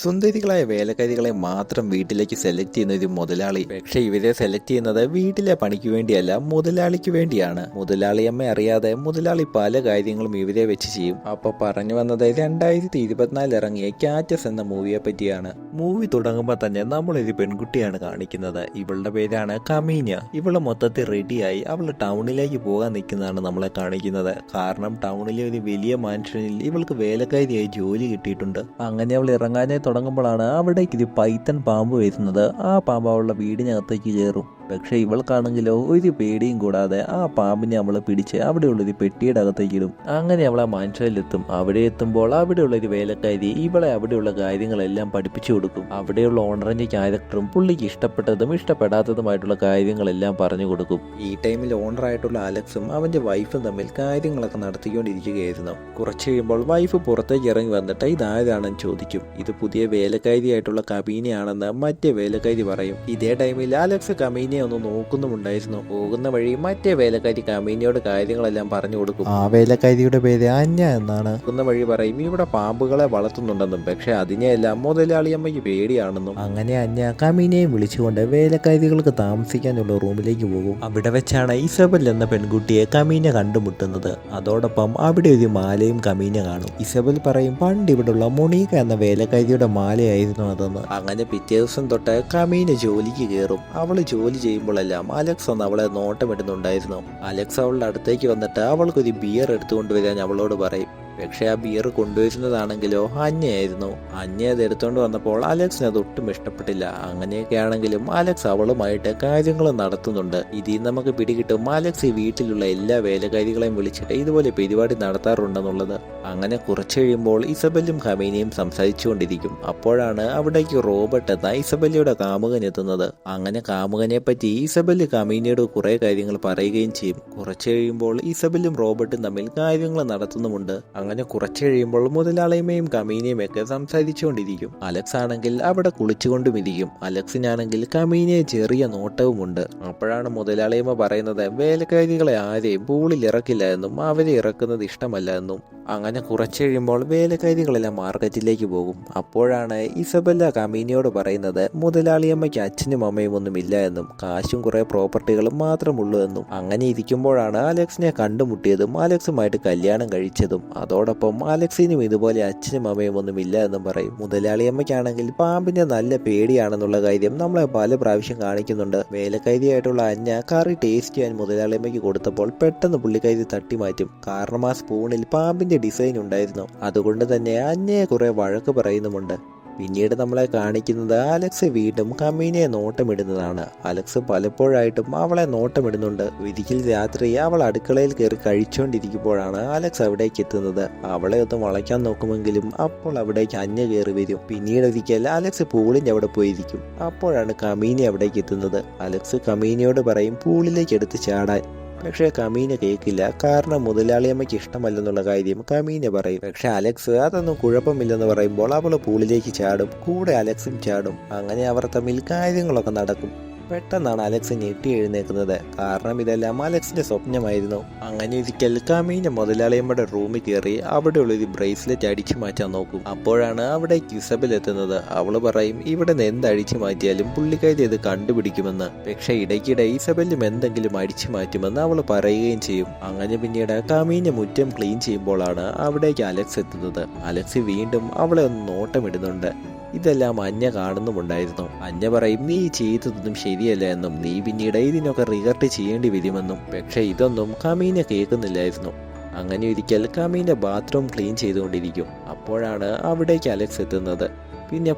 സുന്ദരികളായ വേലക്കാരികളെ മാത്രം വീട്ടിലേക്ക് സെലക്ട് ചെയ്യുന്ന ഒരു മുതലാളി. പക്ഷെ ഇവരെ സെലക്ട് ചെയ്യുന്നത് വീട്ടിലെ പണിക്ക് വേണ്ടിയല്ല, മുതലാളിക്ക് വേണ്ടിയാണ്. മുതലാളിയമ്മ അറിയാതെ മുതലാളി പല കാര്യങ്ങളും ഇവരെ വെച്ച് ചെയ്യും. അപ്പൊ പറഞ്ഞു വന്നത് 2024 ഇറങ്ങിയ കാറ്റസ് എന്ന മൂവിയെ പറ്റിയാണ്. മൂവി തുടങ്ങുമ്പോൾ തന്നെ നമ്മളൊരു പെൺകുട്ടിയാണ് കാണിക്കുന്നത്. ഇവളുടെ പേരാണ് കമീന. ഇവള് മൊത്തത്തിൽ റെഡിയായി അവള് ടൗണിലേക്ക് പോകാൻ നിൽക്കുന്നതാണ് നമ്മളെ കാണിക്കുന്നത്. കാരണം ടൗണിലെ ഒരു വലിയ മാൻഷനിൽ ഇവൾക്ക് വേലക്കാരിയായി ജോലി കിട്ടിയിട്ടുണ്ട്. അങ്ങനെ അവൾ ഇറങ്ങാനെ തുടങ്ങുമ്പോഴാണ് അവിടേക്ക് ഒരു പൈത്തൺ പാമ്പ് വരുന്നത്. ആ പാമ്പ് അവളുടെ വീടിനകത്തേക്ക് കയറും. പക്ഷെ ഇവൾക്കാണെങ്കിലോ ഒരു പേടിയും കൂടാതെ ആ പാമ്പിനെ അവളെ പിടിച്ച് അവിടെയുള്ളൊരു പെട്ടിയുടെ അകത്തേക്ക് ഇടും. അങ്ങനെ അവളെ മാൻഷനിലെത്തും. അവിടെ എത്തുമ്പോൾ അവിടെയുള്ളൊരു വേലക്കാരി ഇവളെ അവിടെയുള്ള കാര്യങ്ങളെല്ലാം പഠിപ്പിച്ചു കൊടുക്കും. അവിടെയുള്ള ഓണറിന്റെ ക്യാരക്ടറും പുള്ളിക്ക് ഇഷ്ടപ്പെട്ടതും ഇഷ്ടപ്പെടാത്തതുമായിട്ടുള്ള കാര്യങ്ങളെല്ലാം പറഞ്ഞു കൊടുക്കും. ഈ ടൈമിൽ ഓണറായിട്ടുള്ള അലക്സും അവന്റെ വൈഫും തമ്മിൽ കാര്യങ്ങളൊക്കെ നടത്തിക്കൊണ്ടിരിക്കുകയായിരുന്നു. കുറച്ച് കഴിയുമ്പോൾ വൈഫ് പുറത്തേക്ക് ഇറങ്ങി വന്നിട്ട് ഇതാരാണെന്ന് ചോദിക്കും. ഇത് പുതിയ വേലക്കാരിയായിട്ടുള്ള കമീനയാണെന്ന് മറ്റേ വേലക്കാരി പറയും. ഇതേ ടൈമിൽ അലക്സ് കമീനെ ഒന്ന് നോക്കുന്നുമുണ്ടായിരുന്നു. പോകുന്ന വഴി മറ്റേ വേലക്കാരി കമീനയോട് കാര്യങ്ങളെല്ലാം പറഞ്ഞു കൊടുക്കും. ആ വേലക്കാരിയുടെ പേര് അന്യ എന്നാണ്. പോകുന്ന വഴി പറയും ഇവിടെ പാമ്പുകളെ വളർത്തുന്നുണ്ടെന്നും പക്ഷെ അതിനെയെല്ലാം മുതലാളിയമ്മയ്ക്ക് പേടിയാണെന്നും. അങ്ങനെ അന്യ കമീനയും വിളിച്ചുകൊണ്ട് വേലക്കാരികൾക്ക് താമസിക്കാനുള്ള റൂമിലേക്ക് പോകും. അവിടെ വെച്ചാണ് ഇസബൽ എന്ന പെൺകുട്ടിയെ കമീന കണ്ടുമുട്ടുന്നത്. അതോടൊപ്പം അവിടെ ഒരു മാലയും കമീന കാണും. ഇസബൽ പറയും പണ്ട് ഇവിടുള്ള മൊണീക്ക എന്ന വേലക്കാരിയുടെ മാലയായിരുന്നു അതെന്ന്. അങ്ങനെ പിറ്റേ ദിവസം തൊട്ട് കമീന ജോലിക്ക് കയറും. അവള് ജോലി ചെയ്യുമ്പോഴെല്ലാം അലക്സ് ഒന്ന് അവളെ നോട്ടമിടുന്നുണ്ടായിരുന്നു. അലക്സ് അവളുടെ അടുത്തേക്ക് വന്നിട്ട് അവൾക്കൊരു ബിയർ എടുത്തുകൊണ്ടുവരാൻ അവളോട് പറയും. പക്ഷെ ആ ബിയർ കൊണ്ടുവരുന്നതാണെങ്കിലോ അന്യായിരുന്നു. അന്യ അത് എടുത്തുകൊണ്ട് വന്നപ്പോൾ അലക്സിന് അത് ഒട്ടും ഇഷ്ടപ്പെട്ടില്ല. അങ്ങനെയൊക്കെ ആണെങ്കിലും അലക്സ് അവളുമായിട്ട് കാര്യങ്ങൾ നടത്തുന്നുണ്ട്. ഇതിൽ നമുക്ക് പിടികിട്ടും അലക്സ് ഈ വീട്ടിലുള്ള എല്ലാ വേലക്കാരികളെയും വിളിച്ചിട്ട് ഇതുപോലെ പരിപാടി നടത്താറുണ്ടെന്നുള്ളത്. അങ്ങനെ കുറച്ച് കഴിയുമ്പോൾ ഇസബലും കമീനയും സംസാരിച്ചുകൊണ്ടിരിക്കും. അപ്പോഴാണ് അവിടേക്ക് റോബർട്ട് എന്ന ഇസബലിയുടെ കാമുകൻ എത്തുന്നത്. അങ്ങനെ കാമുകനെ പറ്റി ഇസബല് കമീനയോട് കുറെ കാര്യങ്ങൾ പറയുകയും ചെയ്യും. കുറച്ച് കഴിയുമ്പോൾ ഇസബലും റോബർട്ടും തമ്മിൽ കാര്യങ്ങൾ നടത്തുന്നുമുണ്ട്. അങ്ങനെ കുറച്ച് കഴിയുമ്പോൾ മുതലാളിയമ്മയും കമീനയും ഒക്കെ സംസാരിച്ചുകൊണ്ടിരിക്കും. അലക്സ് ആണെങ്കിൽ അവിടെ കുളിച്ചുകൊണ്ടും ഇരിക്കും. അലക്സിനാണെങ്കിൽ കമീനയെ ചെറിയ നോട്ടവുമുണ്ട്. അപ്പോഴാണ് മുതലാളിയമ്മ പറയുന്നത് വേലക്കാരികളെ ആരെയും പൂളിൽ ഇറക്കില്ല എന്നും അവരെ ഇറക്കുന്നത് ഇഷ്ടമല്ല എന്നും. അങ്ങനെ കുറച്ച് കഴിയുമ്പോൾ വേലക്കാരികളെല്ലാം മാർക്കറ്റിലേക്ക് പോകും. അപ്പോഴാണ് ഇസബല്ല കമീനയോട് പറയുന്നത് മുതലാളിയമ്മയ്ക്ക് അച്ഛനും അമ്മയും ഒന്നും ഇല്ല എന്നും കാശും കുറെ പ്രോപ്പർട്ടികളും മാത്രമുള്ളൂ എന്നും. അങ്ങനെ ഇരിക്കുമ്പോഴാണ് അലക്സിനെ കണ്ടുമുട്ടിയതും അലക്സുമായിട്ട് കല്യാണം കഴിച്ചതും. അതോടൊപ്പം അലക്സിനും ഇതുപോലെ അച്ഛനും അമ്മയും ഒന്നും ഇല്ല എന്നും പറയും. മുതലാളിയമ്മയ്ക്കാണെങ്കിൽ പാമ്പിന്റെ നല്ല പേടിയാണെന്നുള്ള കാര്യം നമ്മളെ പല പ്രാവശ്യം കാണിക്കുന്നുണ്ട്. വേലക്കാരിയായിട്ടുള്ള അന്യ കറി ടേസ്റ്റ് ചെയ്യാൻ മുതലാളിയമ്മയ്ക്ക് കൊടുത്തപ്പോൾ പെട്ടെന്ന് പുള്ളിക്കാരി തട്ടിമാറ്റും. കാരണം ആ സ്പൂണിൽ പാമ്പിന്റെ ഡിസൈൻ ഉണ്ടായിരുന്നു. അതുകൊണ്ട് തന്നെ അന്യയെ കുറെ വഴക്ക് പറയുന്നുമുണ്ട്. പിന്നീട് നമ്മളെ കാണിക്കുന്നത് അലക്സ് വീണ്ടും കമീനയെ നോട്ടമിടുന്നതാണ്. അലക്സ് പലപ്പോഴായിട്ടും അവളെ നോട്ടമിടുന്നുണ്ട്. ഒരിക്കൽ രാത്രി അവൾ അടുക്കളയിൽ കയറി കഴിച്ചുകൊണ്ടിരിക്കുമ്പോഴാണ് അലക്സ് അവിടേക്ക് എത്തുന്നത്. അവളെ ഒന്ന് വളയ്ക്കാൻ നോക്കുമെങ്കിലും അപ്പോൾ അവിടേക്ക് അന്യ കയറി വരും. പിന്നീട് ഒരിക്കൽ അലക്സ് പൂളിന്റെ അവിടെ പോയിരിക്കും. അപ്പോഴാണ് കമീന അവിടേക്ക് എത്തുന്നത്. അലക്സ് കമീനയോട് പറയും പൂളിലേക്ക് എടുത്ത് ചാടാൻ. പക്ഷെ കമീന കേൾക്കില്ല. കാരണം മുതലാളിയമ്മയ്ക്ക് ഇഷ്ടമല്ലെന്നുള്ള കാര്യം കമീന പറയും. പക്ഷെ അലക്സ് അതൊന്നും കുഴപ്പമില്ലെന്ന് പറയുമ്പോൾ അവൾ പൂളിലേക്ക് ചാടും. കൂടെ അലക്സും ചാടും. അങ്ങനെ അവർ തമ്മിൽ കാര്യങ്ങളൊക്കെ നടക്കും. പെട്ടെന്നാണ് അലക്സ് ഞെട്ടി എഴുന്നേക്കുന്നത്. കാരണം ഇതെല്ലാം അലക്സിന്റെ സ്വപ്നമായിരുന്നു. അങ്ങനെ ഒരിക്കൽ കമീന മുതലാളിയമ്മയുടെ റൂമിൽ കയറി അവിടെയുള്ളൊരു ബ്രേസ്ലെറ്റ് അടിച്ചു മാറ്റാൻ നോക്കും. അപ്പോഴാണ് അവിടെ ഇസബൽ എത്തുന്നത്. അവള് പറയും ഇവിടെ നിന്ന് എന്ത് അടിച്ചു മാറ്റിയാലും പുള്ളിക്കാരി ഇത് കണ്ടുപിടിക്കുമെന്ന്. പക്ഷെ ഇടയ്ക്കിടെ ഇസബലും എന്തെങ്കിലും അടിച്ചു മാറ്റുമെന്ന് അവള് പറയുകയും ചെയ്യും. അങ്ങനെ പിന്നീട് കമീന മുറ്റം ക്ലീൻ ചെയ്യുമ്പോഴാണ് അവിടേക്ക് അലക്സ് എത്തുന്നത്. അലക്സ് വീണ്ടും അവളെ ഒന്ന് നോട്ടമിടുന്നുണ്ട്. ഇതെല്ലാം അന്യ കാണുന്നുമുണ്ടായിരുന്നു. അന്യ പറയും നീ ചെയ്തതൊന്നും ശരിയല്ല എന്നും നീ പിന്നീട് ഇതിനൊക്കെ റിഗർട്ട് ചെയ്യേണ്ടി വരുമെന്നും. പക്ഷെ ഇതൊന്നും കമീന കേൾക്കുന്നില്ലായിരുന്നു. അങ്ങനെ ഒരിക്കൽ കമീന ബാത്റൂം ക്ലീൻ ചെയ്തുകൊണ്ടിരിക്കും. അപ്പോഴാണ് അവിടേക്ക് അലക്സ് എത്തുന്നത്. പിന്നെ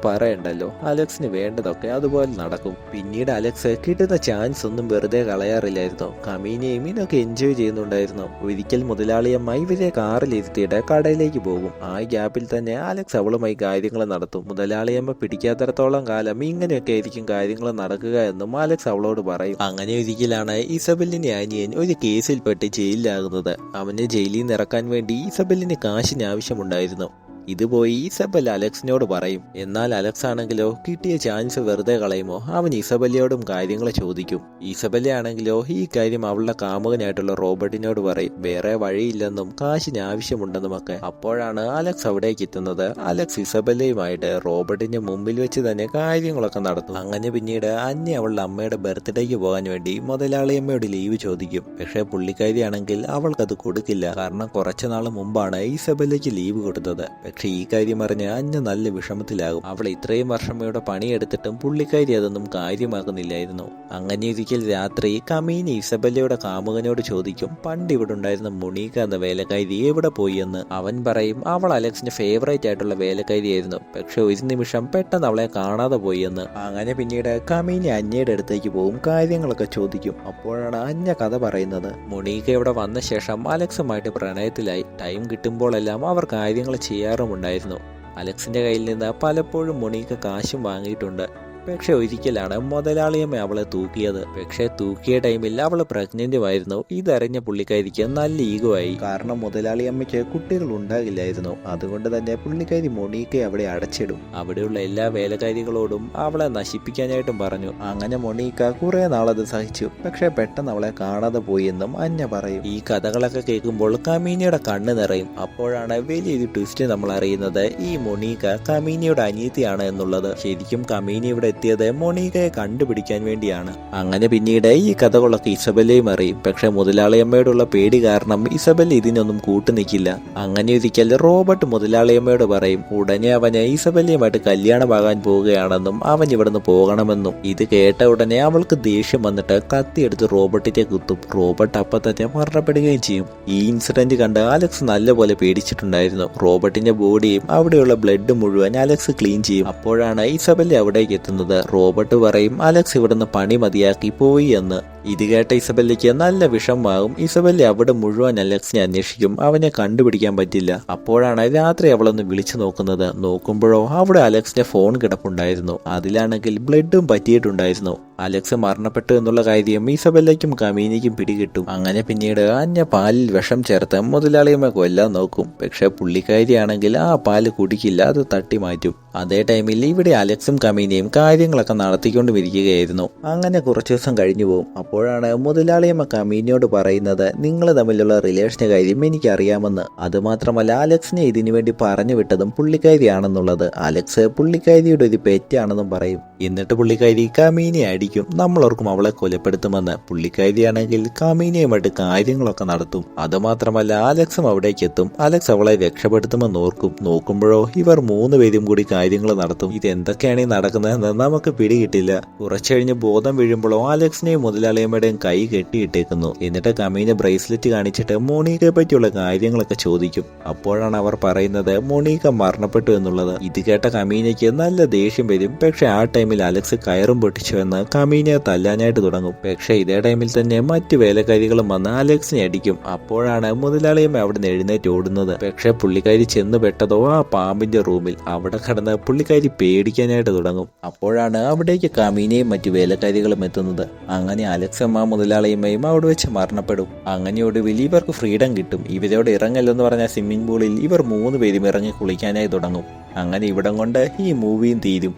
പറയണ്ടല്ലോ, അലക്സിന് വേണ്ടതൊക്കെ അതുപോലെ നടക്കും. പിന്നീട് അലക്സ് കിട്ടുന്ന ചാൻസ് ഒന്നും വെറുതെ കളയാറില്ലായിരുന്നു. കമീനയും ഇതൊക്കെ എൻജോയ് ചെയ്യുന്നുണ്ടായിരുന്നു. ഒരിക്കൽ മുതലാളിയമ്മ ഇവരെ കാറിലിരുത്തിയിട്ട് കടയിലേക്ക് പോകും. ആ ഗ്യാപ്പിൽ തന്നെ അലക്സ് അവളുമായി കാര്യങ്ങൾ നടത്തും. മുതലാളിയമ്മ പിടിക്കാത്തിടത്തോളം കാലം ഇങ്ങനെയൊക്കെ ആയിരിക്കും കാര്യങ്ങൾ നടക്കുക എന്നും അലക്സ് അവളോട് പറയും. അങ്ങനെ ഒരിക്കലാണ് ഇസബലിന്റെ അനിയൻ ഒരു കേസിൽപ്പെട്ട് ജയിലിലാകുന്നത്. അവനെ ജയിലിൽ നിന്ന് ഇറക്കാൻ വേണ്ടി ഇസബലിന് കാശിന് ആവശ്യമുണ്ടായിരുന്നു. ഇത് പോയി ഇസബൽ അലക്സിനോട് പറയും. എന്നാൽ അലക്സ് ആണെങ്കിലോ കിട്ടിയ ചാൻസ് വെറുതെ കളയുമോ? അവൻ ഇസബെല്ലയോടും കാര്യങ്ങൾ ചോദിക്കും. ഇസബെല്ല ആണെങ്കിലോ ഈ കാര്യം അവളുടെ കാമുകനായിട്ടുള്ള റോബർട്ടിനോട് പറയും. വേറെ വഴിയില്ലെന്നും കാശിന് ആവശ്യമുണ്ടെന്നുമൊക്കെ. അപ്പോഴാണ് അലക്സ് അവിടേക്ക് എത്തുന്നത്. അലക്സ് ഇസബെല്ലയുമായിട്ട് റോബർട്ടിന്റെ മുമ്പിൽ വെച്ച് തന്നെ കാര്യങ്ങളൊക്കെ നടത്തും. അങ്ങനെ പിന്നീട് അന്യ അവളുടെ അമ്മയുടെ ബർത്ത്ഡേക്ക് പോകാൻ വേണ്ടി മുതലാളിയമ്മയോട് ലീവ് ചോദിക്കും. പക്ഷെ പുള്ളിക്കാരിയാണെങ്കിൽ അവൾക്കത് കൊടുക്കില്ല. കാരണം കുറച്ചു നാൾ മുമ്പാണ് ഇസബെല്ലയ്ക്ക് ലീവ് കൊടുത്തത്. പക്ഷെ ഈ കാര്യം അറിഞ്ഞ് അന്യ നല്ല വിഷമത്തിലാകും. അവൾ ഇത്രയും വർഷം ഇവിടെ പണിയെടുത്തിട്ടും പുള്ളിക്കാരി അതൊന്നും കാര്യമാക്കുന്നില്ലായിരുന്നു. അങ്ങനെ ഒരിക്കൽ രാത്രി കമീനി ഇസബെല്ലയുടെ കാമുകനോട് ചോദിക്കും, പണ്ട് ഇവിടെ ഉണ്ടായിരുന്ന മൊണീക്ക എന്ന വേലക്കാരി എവിടെ പോയി എന്ന്. അവൻ പറയും അവൾ അലക്സിന്റെ ഫേവറേറ്റ് ആയിട്ടുള്ള വേലക്കാരിയായിരുന്നു, പക്ഷെ ഒരു നിമിഷം പെട്ടെന്ന് അവളെ കാണാതെ പോയി എന്ന്. അങ്ങനെ പിന്നീട് കമീനി അന്യയുടെ അടുത്തേക്ക് പോകും, കാര്യങ്ങളൊക്കെ ചോദിക്കും. അപ്പോഴാണ് അന്യ കഥ പറയുന്നത്. മൊണീക്ക ഇവിടെ വന്ന ശേഷം അലക്സുമായിട്ട് പ്രണയത്തിലായി. ടൈം കിട്ടുമ്പോഴെല്ലാം അവർ കാര്യങ്ങൾ ചെയ്യാറുമുണ്ടായിരുന്നു. അലക്സിന്റെ കയ്യിൽ നിന്ന് പലപ്പോഴും മൊണീക്ക കാശും വാങ്ങിയിട്ടുണ്ട്. പക്ഷെ ഒരിക്കലാണ് മുതലാളിയമ്മ അവളെ തൂക്കിയത്. പക്ഷെ തൂക്കിയ ടൈമിൽ അവൾ പ്രഗ്നന്റുമായിരുന്നു. ഇതറിഞ്ഞ പുള്ളിക്കാരിക്ക് നല്ല ഈഗോ ആയി. കാരണം മുതലാളിയമ്മയ്ക്ക് കുട്ടികൾ ഉണ്ടാകില്ലായിരുന്നു. അതുകൊണ്ട് തന്നെ പുള്ളിക്കാരി മൊണീക്കയെ അവിടെ അടച്ചിടും. അവിടെയുള്ള എല്ലാ വേലക്കാരികളോടും അവളെ നശിപ്പിക്കാനായിട്ടും പറഞ്ഞു. അങ്ങനെ മൊണീക്ക കുറെ നാളത് സഹിച്ചു. പക്ഷെ പെട്ടെന്ന് അവളെ കാണാതെ പോയി എന്നും അന്യ പറയും. ഈ കഥകളൊക്കെ കേൾക്കുമ്പോൾ കമീനിയുടെ കണ്ണ് നിറയും. അപ്പോഴാണ് വലിയൊരു ട്വിസ്റ്റ് നമ്മൾ അറിയുന്നത്. ഈ മൊണീക്ക കമീനിയുടെ അനിയത്തിയാണ് എന്നുള്ളത്. ശരിക്കും കമീനി ഇവിടെ എത്തിയത് മൊണീക്കയെ കണ്ടുപിടിക്കാൻ വേണ്ടിയാണ്. അങ്ങനെ പിന്നീട് ഈ കഥകളൊക്കെ ഇസബെല്ലയും അറിയും. പക്ഷെ മുതലാളിയമ്മയോടുള്ള പേടി കാരണം ഇസബെല്ല ഇതിനൊന്നും കൂട്ടുനിൽക്കില്ല. അങ്ങനെ ഒരിക്കൽ റോബർട്ട് മുതലാളിയമ്മയോട് പറയും ഉടനെ അവന് ഇസബെല്ലയുമായിട്ട് കല്യാണമാകാൻ പോവുകയാണെന്നും അവൻ ഇവിടുന്ന് പോകണമെന്നും. ഇത് കേട്ട ഉടനെ അവൾക്ക് ദേഷ്യം വന്നിട്ട് കത്തിയെടുത്ത് റോബർട്ടിനെ കുത്തും. റോബർട്ട് അപ്പം തന്നെ മരണപ്പെടുകയും ചെയ്യും. ഈ ഇൻസിഡന്റ് കണ്ട് അലക്സ് നല്ലപോലെ പേടിച്ചിട്ടുണ്ടായിരുന്നു. റോബർട്ടിന്റെ ബോഡിയും അവിടെയുള്ള ബ്ലഡ് മുഴുവൻ അലക്സ് ക്ലീൻ ചെയ്യും. അപ്പോഴാണ് ഇസബെല്ല അവിടേക്ക് എത്തുന്നത്. റോബർട്ട് പറയും അലക്സ് ഇവിടുന്ന് പണി മതിയാക്കി പോയി എന്ന്. ഇത് കേട്ട ഇസബെല്ലയ്ക്ക് നല്ല വിഷമമാകും. ഇസബെല്ല അവിടെ മുഴുവൻ അലക്സിനെ അന്വേഷിക്കും. അവനെ കണ്ടുപിടിക്കാൻ പറ്റില്ല. അപ്പോഴാണ് രാത്രി അവളൊന്ന് വിളിച്ചു നോക്കുന്നത്. നോക്കുമ്പോഴോ അവിടെ അലക്സിന്റെ ഫോൺ കിടപ്പുണ്ടായിരുന്നു. അതിലാണെങ്കിൽ ബ്ലഡും പറ്റിയിട്ടുണ്ടായിരുന്നു. അലക്സ് മരണപ്പെട്ടു എന്നുള്ള കാര്യം ഇസബെല്ലയ്ക്കും കമീനിക്കും പിടികിട്ടും. അങ്ങനെ പിന്നീട് അന്യ പാലിൽ വിഷം ചേർത്ത് മുതലാളിയമ്മ കൊല്ലാൻ നോക്കും. പക്ഷെ പുള്ളിക്കാരിയാണെങ്കിൽ ആ പാല് കുടിക്കില്ല, അത് തട്ടി മാറ്റും. അതേ ടൈമിൽ ഇവിടെ അലക്സും കമീനിയും കാര്യങ്ങളൊക്കെ നടത്തിക്കൊണ്ടിരിക്കുകയായിരുന്നു. അങ്ങനെ കുറച്ചു ദിവസം കഴിഞ്ഞു പോകും. അപ്പോഴാണ് മുതലാളിയമ്മ കമീനിയോട് പറയുന്നത് നിങ്ങൾ തമ്മിലുള്ള റിലേഷന്റെ കാര്യം എനിക്കറിയാമെന്ന്. അതുമാത്രമല്ല അലക്സിനെ ഇതിനു വേണ്ടി പറഞ്ഞു വിട്ടതും പുള്ളിക്കാരിയാണെന്നുള്ളത്. അലക്സ് പുള്ളിക്കാരിയുടെ ഒരു പെറ്റാണെന്നും പറയും. എന്നിട്ട് പുള്ളിക്കാരി കമീനിയെ അടിക്കും. നമ്മളോർക്കും അവളെ കൊലപ്പെടുത്തുമെന്ന്. പുള്ളിക്കാരിയാണെങ്കിൽ കമീനിയുമായിട്ട് കാര്യങ്ങളൊക്കെ നടത്തും. അതുമാത്രമല്ല അലക്സും അവിടേക്ക് എത്തും. അലക്സ് അവളെ രക്ഷപ്പെടുത്തുമെന്ന് ഓർക്കും. നോക്കുമ്പോഴോ ഇവർ 3 പേരും കൂടി കാര്യങ്ങൾ നടത്തും. ഇതെന്തൊക്കെയാണ് ഈ നടക്കുന്നതെന്ന് നമുക്ക് പിടികിട്ടില്ല. കുറച്ചു കഴിഞ്ഞ് ബോധം വീഴുമ്പോഴോ അലക്സിനെയും മുതലാളിയമ്മയുടെയും കൈ കെട്ടിയിട്ടേക്കുന്നു. എന്നിട്ട് കമീന ബ്രേസ്ലെറ്റ് കാണിച്ചിട്ട് മൊണീക്കയെ പറ്റിയുള്ള കാര്യങ്ങളൊക്കെ ചോദിക്കും. അപ്പോഴാണ് അവർ പറയുന്നത് മൊണീക്ക മരണപ്പെട്ടു എന്നുള്ളത്. ഇത് കേട്ട കമീനയ്ക്ക് നല്ല ദേഷ്യം വരും. പക്ഷെ ആ ടൈമിൽ അലക്സ് കയറും പൊട്ടിച്ചു എന്ന് കമീനയെ തല്ലാനായിട്ട് തുടങ്ങും. പക്ഷെ ഇതേ ടൈമിൽ തന്നെ മറ്റു വേലക്കാരികളും വന്ന് അലക്സിനെ അടിക്കും. അപ്പോഴാണ് മുതലാളിയമ്മ അവിടെ നിന്ന് എഴുന്നേറ്റ് ഓടുന്നത്. പക്ഷെ പുള്ളിക്കാരി ചെന്ന് പെട്ടതോ ആ പാമ്പിന്റെ റൂമിൽ. അവിടെ കിടന്ന് പുള്ളിക്കാരി പേടിക്കാനായിട്ട് തുടങ്ങും. അപ്പോഴാണ് അവിടേക്ക് കമീനയും മറ്റു വേലക്കാരികളും എത്തുന്നത്. അങ്ങനെ അലക്സമ്മ മുതലാളിയമ്മയും അവിടെ വെച്ച് മരണപ്പെടും. അങ്ങനെ ഒടുവിൽ ഇവർക്ക് ഫ്രീഡം കിട്ടും. ഇവരോട് ഇറങ്ങല്ലെന്ന് പറഞ്ഞ സ്വിമ്മിംഗ് പൂളിൽ ഇവർ 3 പേരും ഇറങ്ങി കുളിക്കാനായി തുടങ്ങും. അങ്ങനെ ഇവിടം കൊണ്ട് ഈ മൂവിയും തീരും.